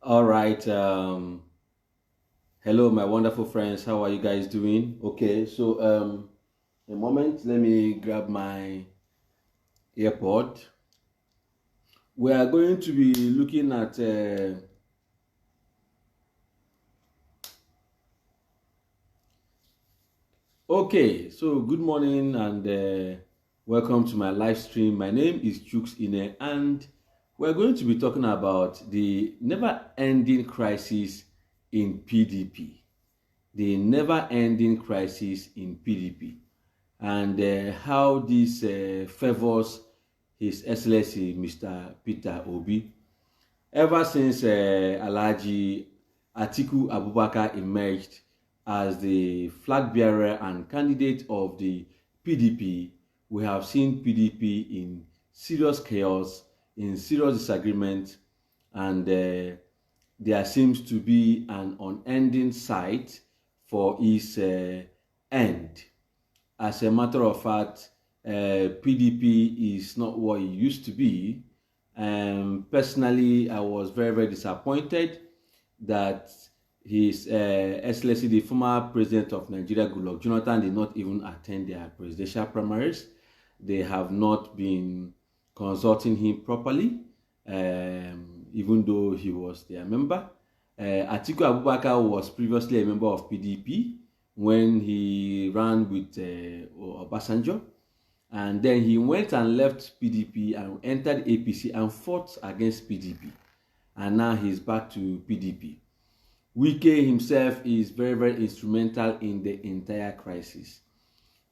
All right. Hello, my wonderful friends. How are you guys doing? Okay, so a moment. Let me grab my earpod. We are going to be looking at. Okay, so good morning and welcome to my live stream. My name is Chuks Ineh, and we're going to be talking about the never-ending crisis in PDP. The never-ending crisis in PDP, and how this favors His Excellency Mr. Peter Obi. Ever since Alhaji Atiku Abubakar emerged as the flag bearer and candidate of the PDP, we have seen PDP in serious chaos, in serious disagreement, and there seems to be an unending sight for its end. As a matter of fact, PDP is not what it used to be. Personally, I was very disappointed that His Excellency, the former president of Nigeria, Goodluck Jonathan, did not even attend their presidential primaries. They have not been consulting him properly, even though he was their member. Atiku Abubakar was previously a member of PDP when he ran with Obasanjo, and then he went and left PDP and entered APC and fought against PDP, and now he's back to PDP. Wike himself is very instrumental in the entire crisis.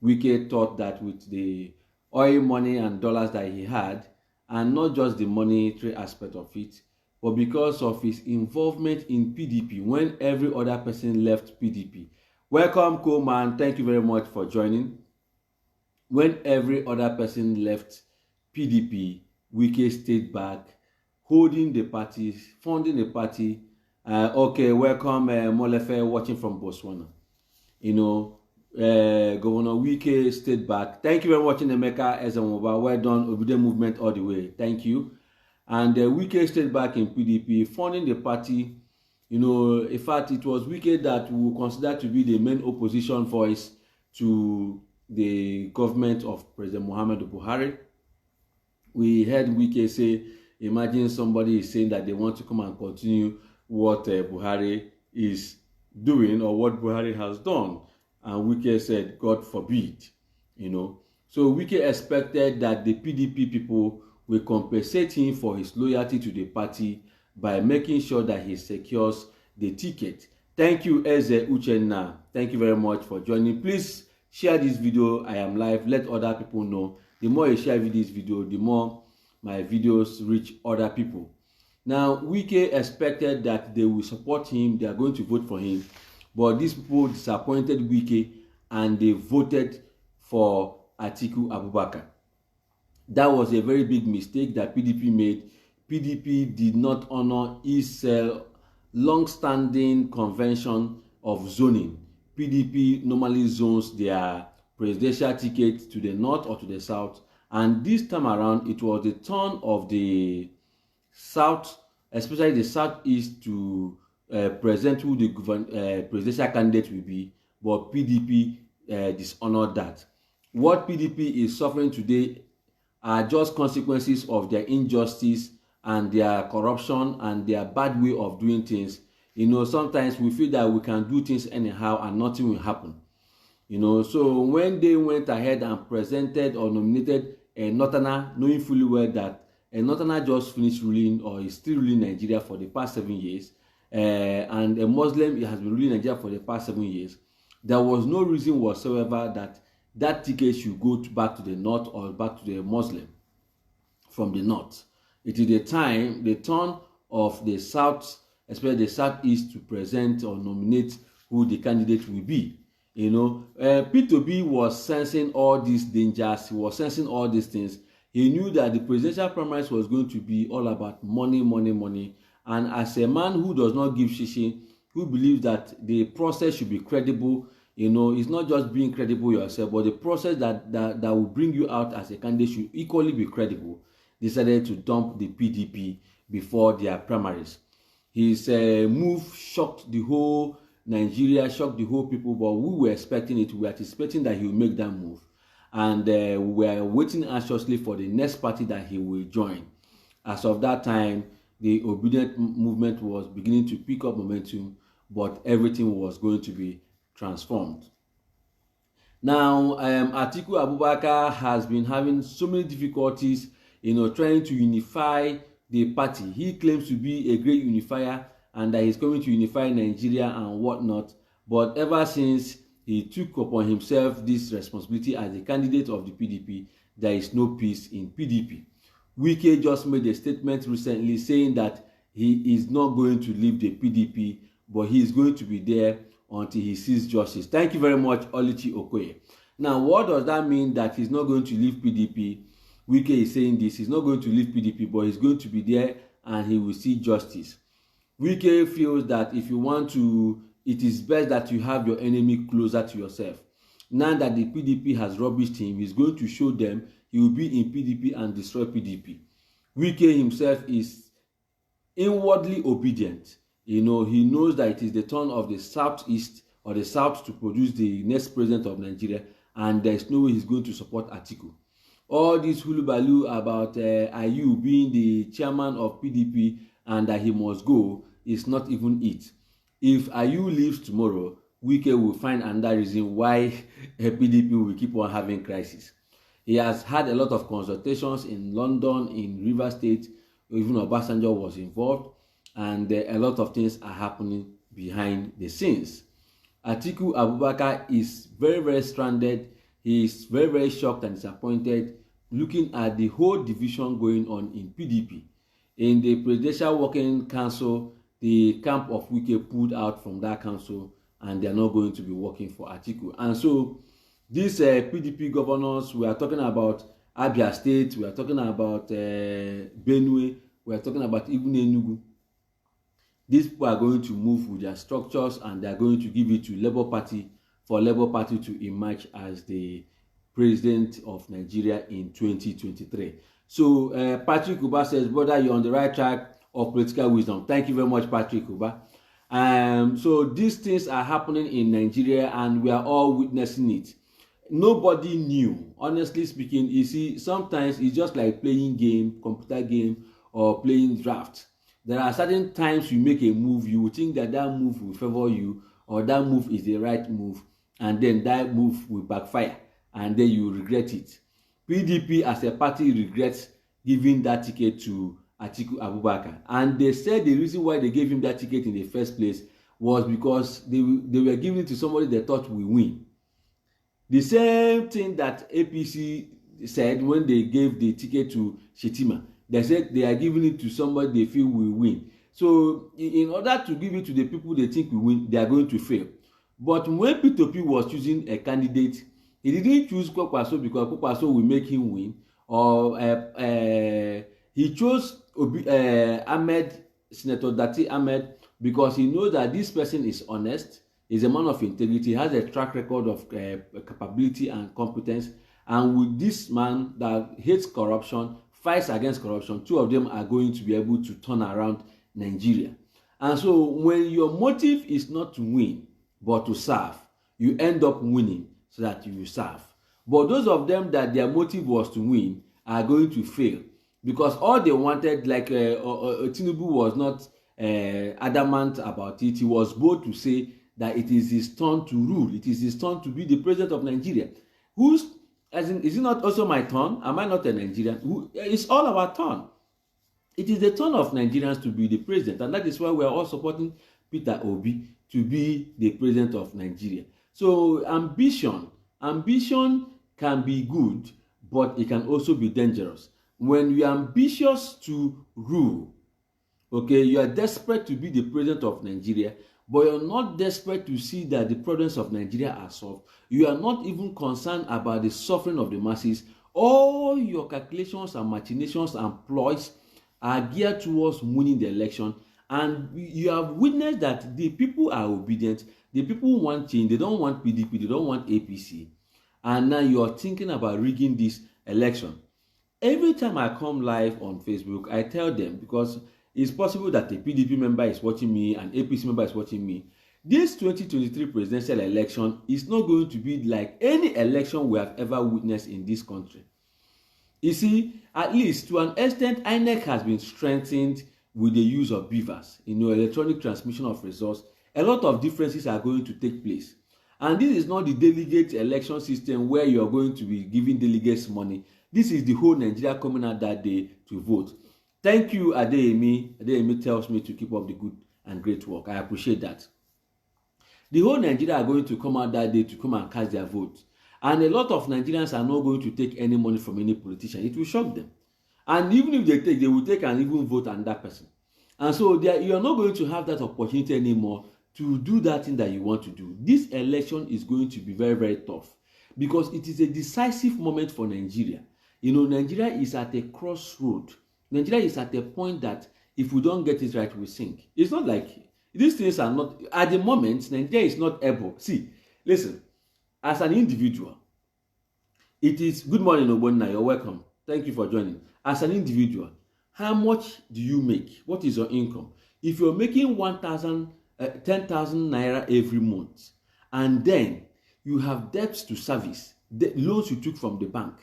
Wike thought that with the oil money and dollars that he had, and not just the monetary aspect of it, but because of his involvement in PDP when every other person left PDP. Welcome, Coleman. Thank you very much for joining. When every other person left PDP, Wike stayed back, holding the party, funding the party. Okay, welcome, Molefe, watching from Botswana. Governor Wike stayed back. Thank you very much, Emeka Ezemoba. Well done, Obide movement all the way. Thank you. And Wike stayed back in PDP, funding the party. In fact, it was Wike that we consider to be the main opposition voice to the government of President Muhammadu Buhari. We heard Wike say, imagine somebody is saying that they want to come and continue what Buhari is doing or what Buhari has done. And Wike said, God forbid, So Wike expected that the PDP people will compensate him for his loyalty to the party by making sure that he secures the ticket. Thank you, Eze Uchenna. Thank you very much for joining. Please share this video. I am live. Let other people know. The more you share this video, the more my videos reach other people. Now, Wike expected that they will support him. They are going to vote for him. But these people disappointed Wike and they voted for Atiku Abubakar. That was a very big mistake that PDP made. PDP did not honor its long-standing convention of zoning. PDP normally zones their presidential ticket to the north or to the south, and this time around it was the turn of the south, especially the southeast, to present who the presidential candidate will be, but PDP dishonored that. What PDP is suffering today are just consequences of their injustice and their corruption and their bad way of doing things. Sometimes we feel that we can do things anyhow and nothing will happen. So when they went ahead and presented or nominated a Northerner, knowing fully well that a Northerner just finished ruling or is still ruling Nigeria for the past 7 years, and a Muslim has been ruling Nigeria for the past 7 years, there was no reason whatsoever that ticket should go back to the north or back to the Muslim from the north. It is the turn of the south, especially the southeast, to present or nominate who the candidate will be. Peter Obi was sensing all these dangers. He was sensing all these things. He knew that the presidential primaries was going to be all about money. And as a man who does not give shishi, who believes that the process should be credible, it's not just being credible yourself, but the process that will bring you out as a candidate should equally be credible, decided to dump the PDP before their primaries. His move shocked the whole Nigeria, shocked the whole people, but we were expecting it. We were anticipating that he will make that move. And we were waiting anxiously for the next party that he will join. As of that time, the obedient movement was beginning to pick up momentum, but everything was going to be transformed. Now, Atiku Abubakar has been having so many difficulties, trying to unify the party. He claims to be a great unifier and that he's coming to unify Nigeria and whatnot. But ever since he took upon himself this responsibility as the candidate of the PDP, there is no peace in PDP. Wike just made a statement recently saying that he is not going to leave the PDP, but he is going to be there until he sees justice. Thank you very much, Oluchi Okoye. Now, what does that mean that he's not going to leave PDP? Wike is saying this. He's not going to leave PDP, but he's going to be there and he will see justice. Wike feels that if you want to, it is best that you have your enemy closer to yourself. Now that the PDP has rubbished him, he's going to show them he will be in PDP and destroy PDP. Wike himself is inwardly obedient. He knows that it is the turn of the Southeast or the South to produce the next president of Nigeria, and there is no way he's going to support Atiku. All this hullabaloo about Ayu being the chairman of PDP and that he must go is not even it. If Ayu leaves tomorrow, Wike will find another reason why PDP will keep on having crisis. He has had a lot of consultations in London, in Rivers State, even Obasanjo was involved, and a lot of things are happening behind the scenes. Atiku Abubakar is very, very stranded. He is very, very shocked and disappointed looking at the whole division going on in PDP. In the Presidential Working Council, the camp of Wike pulled out from that council and they are not going to be working for Atiku. And so these PDP governors, we are talking about Abia State, we are talking about Benue, we are talking about even Enugu. These people are going to move with their structures and they are going to give it to Labour Party for Labour Party to emerge as the president of Nigeria in 2023. So Patrick Uba says, brother, you're on the right track of political wisdom. Thank you very much, Patrick Uba. So these things are happening in Nigeria and we are all witnessing it. Nobody knew, honestly speaking. You see, sometimes it's just like playing game, computer game, or playing draft. There are certain times you make a move, you think that that move will favor you, or that move is the right move, and then that move will backfire, and then you regret it. PDP as a party regrets giving that ticket to Atiku Abubakar, and they said the reason why they gave him that ticket in the first place was because they were giving it to somebody they thought will win. The same thing that APC said when they gave the ticket to Shetima. They said they are giving it to somebody they feel will win. So in order to give it to the people they think will win, they are going to fail. But when Peter Obi was choosing a candidate, he didn't choose Kwakwaso because Kwakwaso will make him win. Or he chose Ahmed, Senator Dati Ahmed, because he knows that this person is honest, is a man of integrity, has a track record of capability and competence. And with this man that hates corruption, fights against corruption, two of them are going to be able to turn around Nigeria. And so when your motive is not to win, but to serve, you end up winning so that you will serve. But those of them that their motive was to win are going to fail because all they wanted, like Tinubu was not adamant about it. He was bold to say that it is his turn to rule. It is his turn to be the president of Nigeria. Is it not also my turn? Am I not a Nigerian? It's all our turn. It is the turn of Nigerians to be the president, and that is why we are all supporting Peter Obi to be the president of Nigeria. So ambition can be good, but it can also be dangerous. When you are ambitious to rule, okay, you are desperate to be the president of Nigeria, but you're not desperate to see that the problems of Nigeria are solved. You are not even concerned about the suffering of the masses. All your calculations and machinations and ploys are geared towards winning the election. And you have witnessed that the people are obedient. The people want change. They don't want PDP. They don't want APC. And now you are thinking about rigging this election. Every time I come live on Facebook, I tell them, because It's possible that a PDP member is watching me, an APC member is watching me. This 2023 presidential election is not going to be like any election we have ever witnessed in this country. You see, at least to an extent, INEC has been strengthened with the use of beavers, electronic transmission of results. A lot of differences are going to take place. And this is not the delegate election system where you are going to be giving delegates money. This is the whole Nigeria coming out that day to vote. Thank you, Adeyemi. Adeyemi tells me to keep up the good and great work. I appreciate that. The whole Nigeria are going to come out that day to come and cast their vote. And a lot of Nigerians are not going to take any money from any politician. It will shock them. And even if they take, they will take and even vote on that person. And so you are not going to have that opportunity anymore to do that thing that you want to do. This election is going to be very, very tough because it is a decisive moment for Nigeria. Nigeria is at a crossroad. Nigeria is at a point that if we don't get it right, we sink. It's not like these things are not, at the moment, Nigeria is not able. See, listen, as an individual, it is, good morning, Obonna, you're welcome. Thank you for joining. As an individual, how much do you make? What is your income? If you're making 10,000 naira every month, and then you have debts to service, the loans you took from the bank,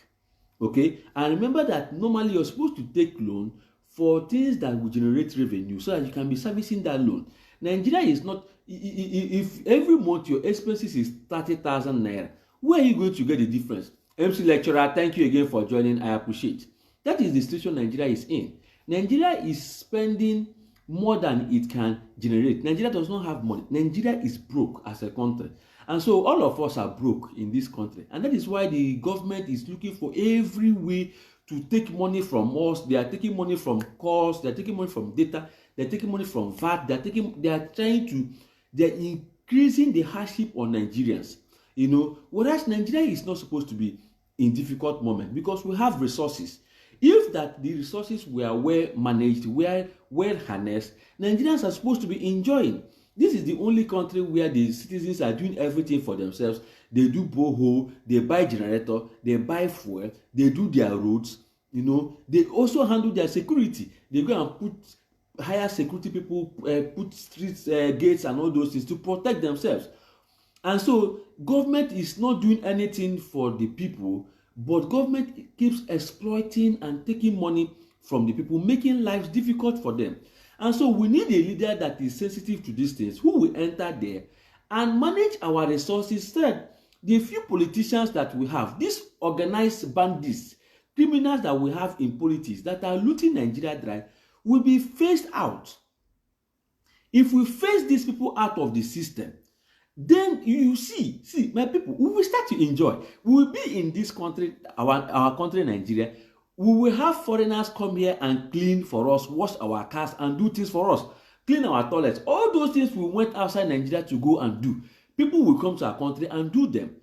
okay? And remember that normally you're supposed to take loan for things that will generate revenue so that you can be servicing that loan. Nigeria is not, if every month your expenses is 30,000 naira, where are you going to get the difference? MC lecturer, thank you again for joining. I appreciate. That is the situation Nigeria is in. Nigeria is spending more than it can generate. Nigeria does not have money. Nigeria is broke as a country. And so all of us are broke in this country. And that is why the government is looking for every way to take money from us. They are taking money from costs, they are taking money from data, they are taking money from VAT, they are increasing the hardship on Nigerians. Whereas Nigeria is not supposed to be in difficult moment because we have resources. If that the resources were well managed, well harnessed, Nigerians are supposed to be enjoying. This is the only country where the citizens are doing everything for themselves. They do borehole, they buy generator, they buy fuel, they do their roads. They also handle their security. They go and hire security people, put streets, gates, and all those things to protect themselves. And so government is not doing anything for the people, but government keeps exploiting and taking money from the people, making lives difficult for them. And so we need a leader that is sensitive to these things, who will enter there and manage our resources. Instead, the few politicians that we have, these organized bandits, criminals that we have in politics that are looting Nigeria dry, will be phased out. If we phase these people out of the system, then you see, my people, we will start to enjoy. We will be in this country, our country, Nigeria. We will have foreigners come here and clean for us, wash our cars and do things for us, clean our toilets. All those things we went outside Nigeria to go and do. People will come to our country and do them.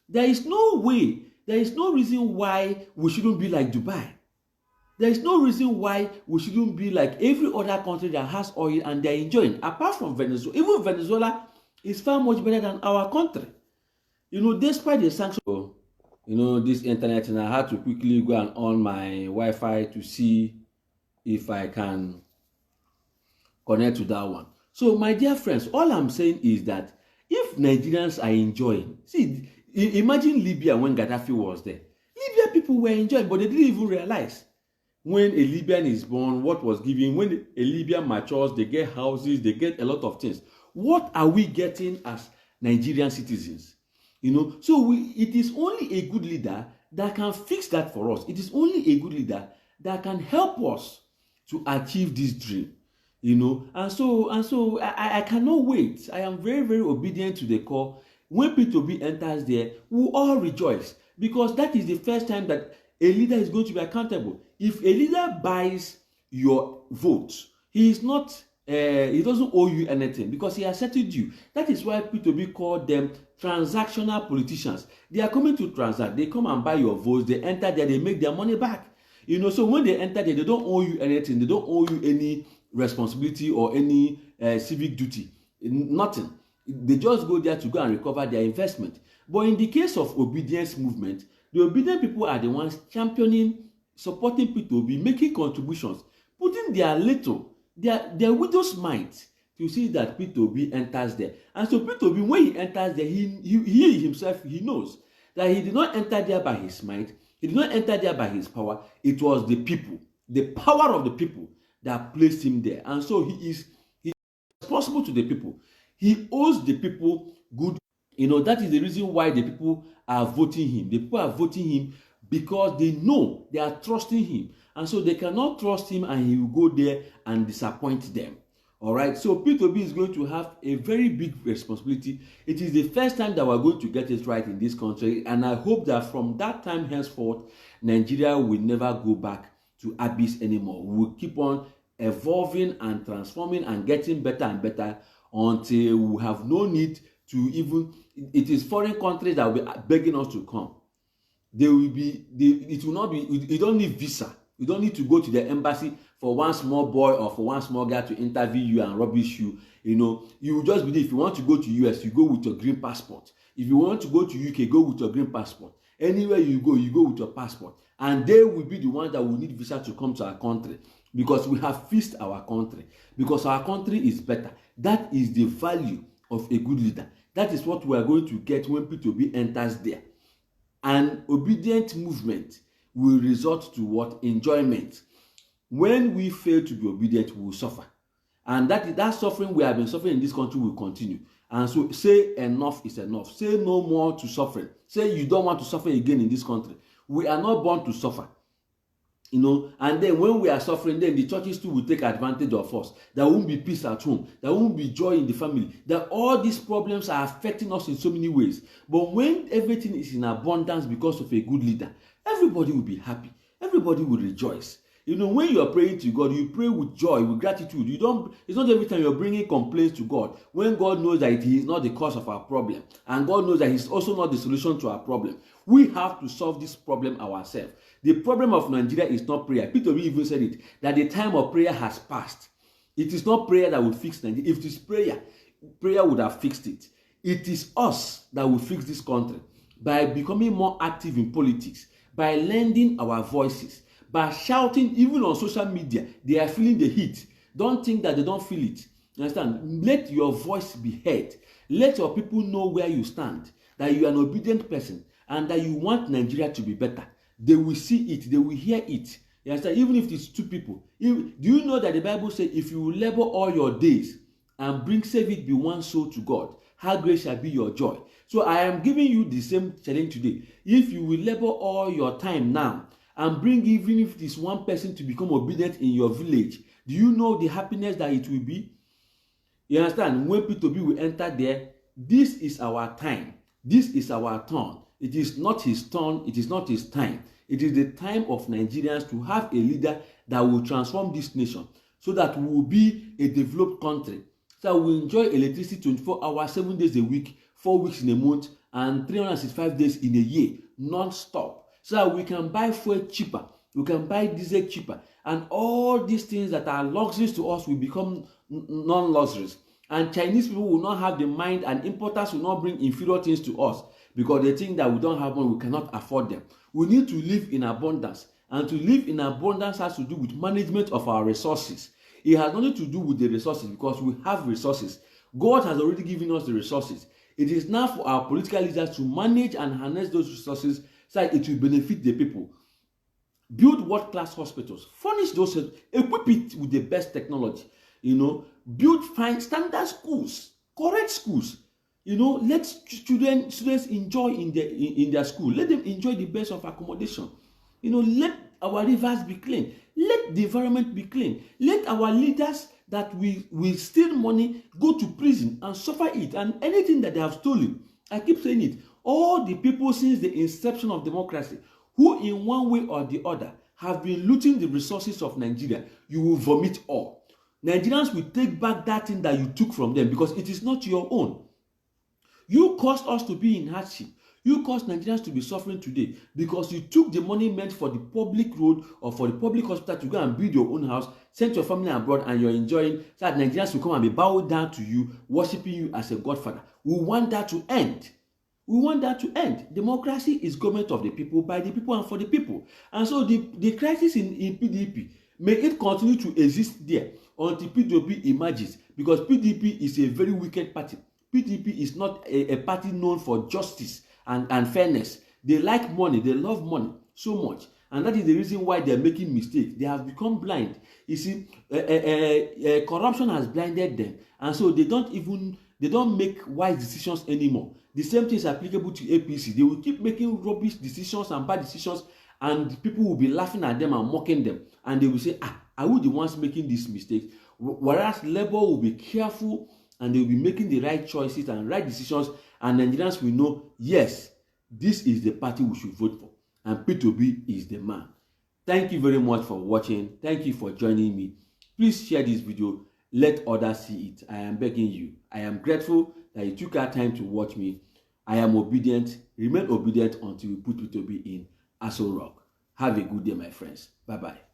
There is no way, there is no reason why we shouldn't be like Dubai. There is no reason why we shouldn't be like every other country that has oil and they're enjoying. Apart from Venezuela, even Venezuela is far much better than our country. Despite the sanctions, this internet, and I had to quickly go and on my Wi-Fi to see if I can connect to that one. So, my dear friends, all I'm saying is that if Nigerians are enjoying, imagine Libya when Gaddafi was there. Libya people were enjoying, but they didn't even realize. When a Libyan is born, what was given, when a Libyan matures, they get houses, they get a lot of things. What are we getting as Nigerian citizens? So it is only a good leader that can fix that for us. It is only a good leader that can help us to achieve this dream. And so I cannot wait. I am very, very obedient to the call. When Peter Obi enters there, we all rejoice because that is the first time that a leader is going to be accountable. If a leader buys your vote, he doesn't owe you anything because he has settled you. That is why Peter Obi called them transactional politicians. They are coming to transact. They come and buy your votes. They enter there. They make their money back. So when they enter there, they don't owe you anything. They don't owe you any responsibility or any civic duty. Nothing. They just go there to go and recover their investment. But in the case of obedience movement, the obedient people are the ones championing, supporting Peter Obi, making contributions, putting their little their widow's might to see that Peter Obi enters there. And so Peter Obi, when he enters there, he himself, he knows that he did not enter there by his might, he did not enter there by his power. It was the people, the power of the people that placed him there. And so he is responsible to the people. He owes the people good. That is the reason why the people are voting him. The people are voting him because they know, they are trusting him. And so they cannot trust him and he will go there and disappoint them. All right, so Peter Obi is going to have a very big responsibility. It is the first time that we're going to get it right in this country, and I hope that from that time henceforth, Nigeria will never go back to abyss anymore. We will keep on evolving and transforming and getting better and better until we have no need to even, it is foreign countries that will be begging us to come. They will be, it will not be, you don't need visa. You don't need to go to the embassy for one small boy or for one small girl to interview you and rubbish you. You will just believe. If you want to go to US, you go with your green passport. If you want to go to UK, go with your green passport. Anywhere you go with your passport. And they will be the ones that will need visa to come to our country, because we have fixed our country, because our country is better. That is the value of a good leader. That is what we are going to get when Peter Obi enters there. An obedient movement will result to what? Enjoyment. When we fail to be obedient, we will suffer. And that suffering we have been suffering in this country will continue. And so say enough is enough. Say no more to suffering. Say you don't want to suffer again in this country. We are not born to suffer. And then when we are suffering, then the churches too will take advantage of us. There won't be peace at home. There won't be joy in the family. That all these problems are affecting us in so many ways. But when everything is in abundance because of a good leader, everybody will be happy. Everybody will rejoice. When you are praying to God, you pray with joy, with gratitude. It's not every time you're bringing complaints to God, when God knows that He is not the cause of our problem. And God knows that He's also not the solution to our problem. We have to solve this problem ourselves. The problem of Nigeria is not prayer. Peter Obi even said it, that the time of prayer has passed. It is not prayer that will fix Nigeria. If it is prayer, prayer would have fixed it. It is us that will fix this country by becoming more active in politics, by lending our voices, by shouting even on social media. They are feeling the heat. Don't think that they don't feel it. You understand? Let your voice be heard. Let your people know where you stand, that you are an obedient person and that you want Nigeria to be better. They will see it. They will hear it. You understand? Even if it's two people. Do you know that the Bible says, if you will labor all your days and bring save it be one soul to God, how great shall be your joy. So I am giving you the same challenge today. If you will labor all your time now and bring, even if it is one person, to become obedient in your village, do you know the happiness that it will be? You understand? When Peter Obi will enter there, this is our time. This is our turn. It is not his turn. It is not his time. It is the time of Nigerians to have a leader that will transform this nation so that we will be a developed country. So we enjoy electricity 24 hours, 7 days a week, 4 weeks in a month, and 365 days in a year, non-stop. So that we can buy fuel cheaper, we can buy diesel cheaper, and all these things that are luxuries to us will become non-luxuries. And Chinese people will not have the mind, and importers will not bring inferior things to us because they think that we don't have money, we cannot afford them. We need to live in abundance, and to live in abundance has to do with management of our resources. It has nothing to do with the resources, because we have resources. God has already given us the resources. It is now for our political leaders to manage and harness those resources so that it will benefit the people. Build world-class hospitals, furnish those, equip it with the best technology. Build fine standard schools, correct schools. Let students enjoy in their school. Let them enjoy the best of accommodation. Let our rivers be clean. Let the environment be clean. Let our leaders that we steal money go to prison and suffer it, and anything that they have stolen. I keep saying it. All the people since the inception of democracy who in one way or the other have been looting the resources of Nigeria, you will vomit all. Nigerians will take back that thing that you took from them because it is not your own. You caused us to be in hardship. You caused Nigerians to be suffering today because you took the money meant for the public road or for the public hospital to go and build your own house, send your family abroad, and you're enjoying, so that Nigerians will come and be bowed down to you, worshiping you as a godfather. We want that to end. We want that to end. Democracy is government of the people, by the people, and for the people. And so the crisis in PDP, may it continue to exist there. until PDP emerges, because PDP is a very wicked party. PDP is not a party known for justice and fairness. They like money, they love money so much, and that is the reason why they are making mistakes. They have become blind. You see, corruption has blinded them, and so they don't make wise decisions anymore. The same thing is applicable to APC. They will keep making rubbish decisions and bad decisions, and people will be laughing at them and mocking them, and they will say, are we the ones making these mistakes? Whereas Labour will be careful, and they will be making the right choices and right decisions, and Nigerians will know, yes, this is the party we should vote for, and Peter Obi is the man. Thank you very much for watching. Thank you for joining me. Please share this video. Let others see it. I am begging you. I am grateful that you took our time to watch me. I am obedient. Remain obedient until we put Peter Obi in Aso Rock. Have a good day, my friends. Bye-bye.